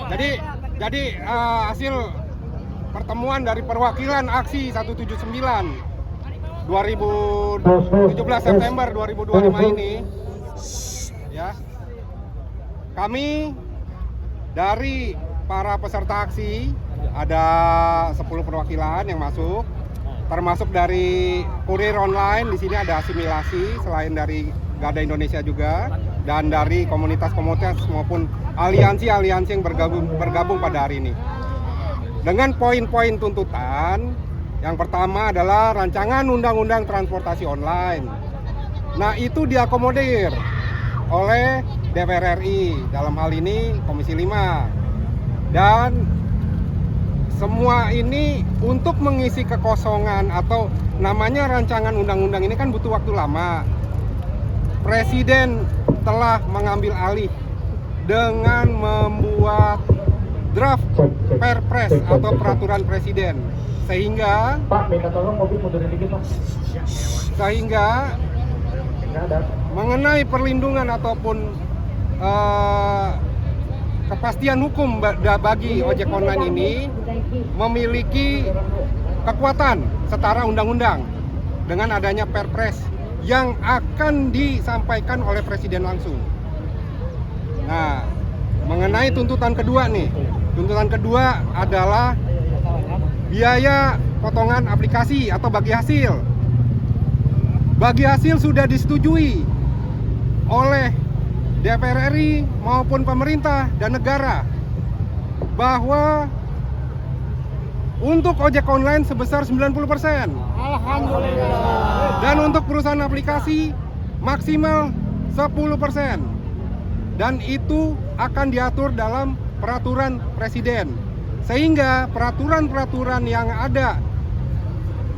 Jadi hasil pertemuan dari perwakilan aksi 179 2017 September 2025 ini, ya, kami dari para peserta aksi ada 10 perwakilan yang masuk, termasuk dari kurir online. Di sini ada asimilasi selain dari Garda Indonesia juga, dan dari komunitas-komunitas maupun aliansi-aliansi yang bergabung pada hari ini. Dengan poin-poin tuntutan, yang pertama adalah rancangan undang-undang transportasi online. Nah, itu diakomodir oleh DPR RI, dalam hal ini Komisi 5. Dan semua ini untuk mengisi kekosongan atau namanya rancangan undang-undang ini kan butuh waktu lama. Presiden telah mengambil alih dengan membuat draft Perpres atau peraturan presiden, sehingga Pak, minta tolong mobil mundurin dikit, Pak. Sehingga mengenai perlindungan ataupun kepastian hukum bagi ojek online ini memiliki kekuatan setara undang-undang dengan adanya Perpres yang akan disampaikan oleh presiden langsung. Nah, mengenai tuntutan kedua nih, tuntutan kedua adalah biaya potongan aplikasi atau bagi hasil. Bagi hasil sudah disetujui oleh DPR RI maupun pemerintah dan negara bahwa untuk ojek online sebesar 90%. Alhamdulillah. Dan untuk perusahaan aplikasi maksimal 10%. Dan itu akan diatur dalam peraturan presiden. Sehingga peraturan-peraturan yang ada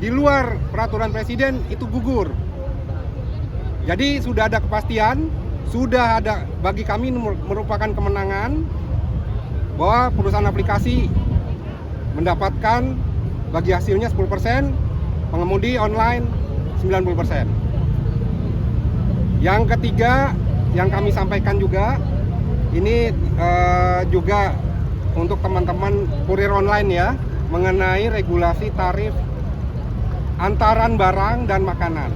di luar peraturan presiden itu gugur. Jadi sudah ada kepastian, sudah ada, bagi kami merupakan kemenangan bahwa perusahaan aplikasi mendapatkan bagi hasilnya 10%, pengemudi online 90%. Yang ketiga yang kami sampaikan juga, ini juga untuk teman-teman kurir online ya, mengenai regulasi tarif antaran barang dan makanan.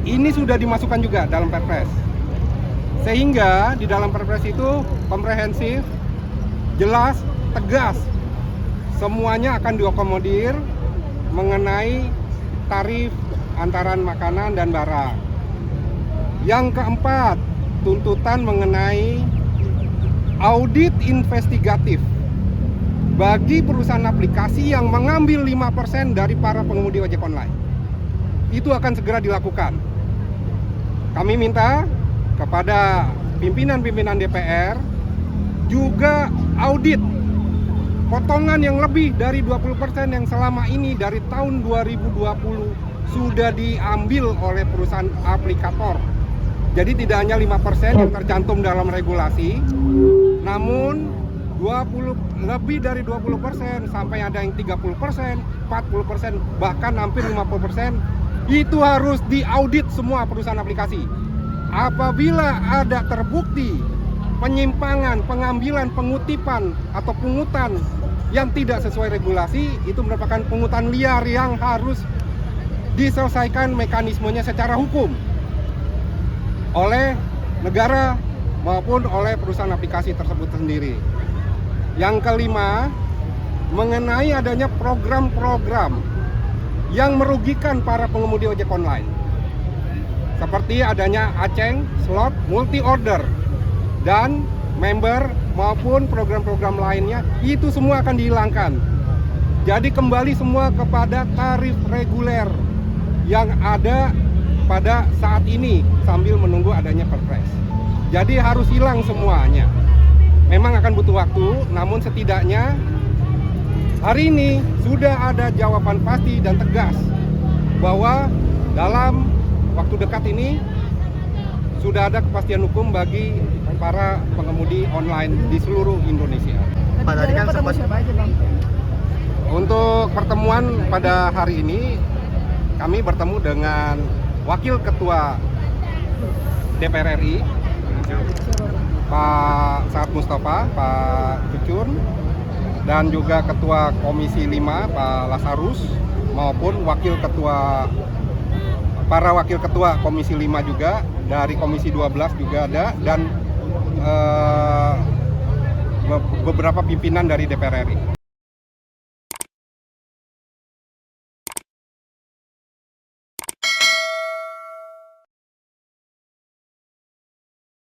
Ini sudah dimasukkan juga dalam Perpres. Sehingga di dalam Perpres itu komprehensif, jelas, tegas. Semuanya akan diakomodir mengenai tarif antaran makanan dan barang. Yang keempat, tuntutan mengenai audit investigatif bagi perusahaan aplikasi yang mengambil 5% dari para pengemudi ojek online. Itu akan segera dilakukan. Kami minta kepada pimpinan-pimpinan DPR juga audit potongan yang lebih dari 20% yang selama ini dari tahun 2020 sudah diambil oleh perusahaan aplikator. Jadi tidak hanya 5% yang tercantum dalam regulasi, namun lebih dari 20%, sampai ada yang 30%, 40%, bahkan hampir 50%, itu harus diaudit semua perusahaan aplikasi. Apabila ada terbukti penyimpangan, pengambilan, pengutipan, atau pungutan yang tidak sesuai regulasi, itu merupakan pungutan liar yang harus diselesaikan mekanismenya secara hukum oleh negara maupun oleh perusahaan aplikasi tersebut sendiri. Yang kelima, mengenai adanya program-program yang merugikan para pengemudi ojek online, seperti adanya aceng, slot, multi order, dan member maupun program-program lainnya, itu semua akan dihilangkan. Jadi kembali semua kepada tarif reguler yang ada pada saat ini sambil menunggu adanya Perpres. Jadi harus hilang semuanya. Memang akan butuh waktu, namun setidaknya hari ini sudah ada jawaban pasti dan tegas bahwa dalam waktu dekat ini sudah ada kepastian hukum bagi para pengemudi online di seluruh Indonesia. Pak, tadi kan sempat Untuk pertemuan pada hari ini, kami bertemu dengan Wakil Ketua DPR RI Pak Saad Mustafa, Pak Cucun, dan juga Ketua Komisi 5 Pak Lasarus, maupun para wakil ketua Komisi 5 juga, dari Komisi 12 juga ada, dan beberapa pimpinan dari DPR RI.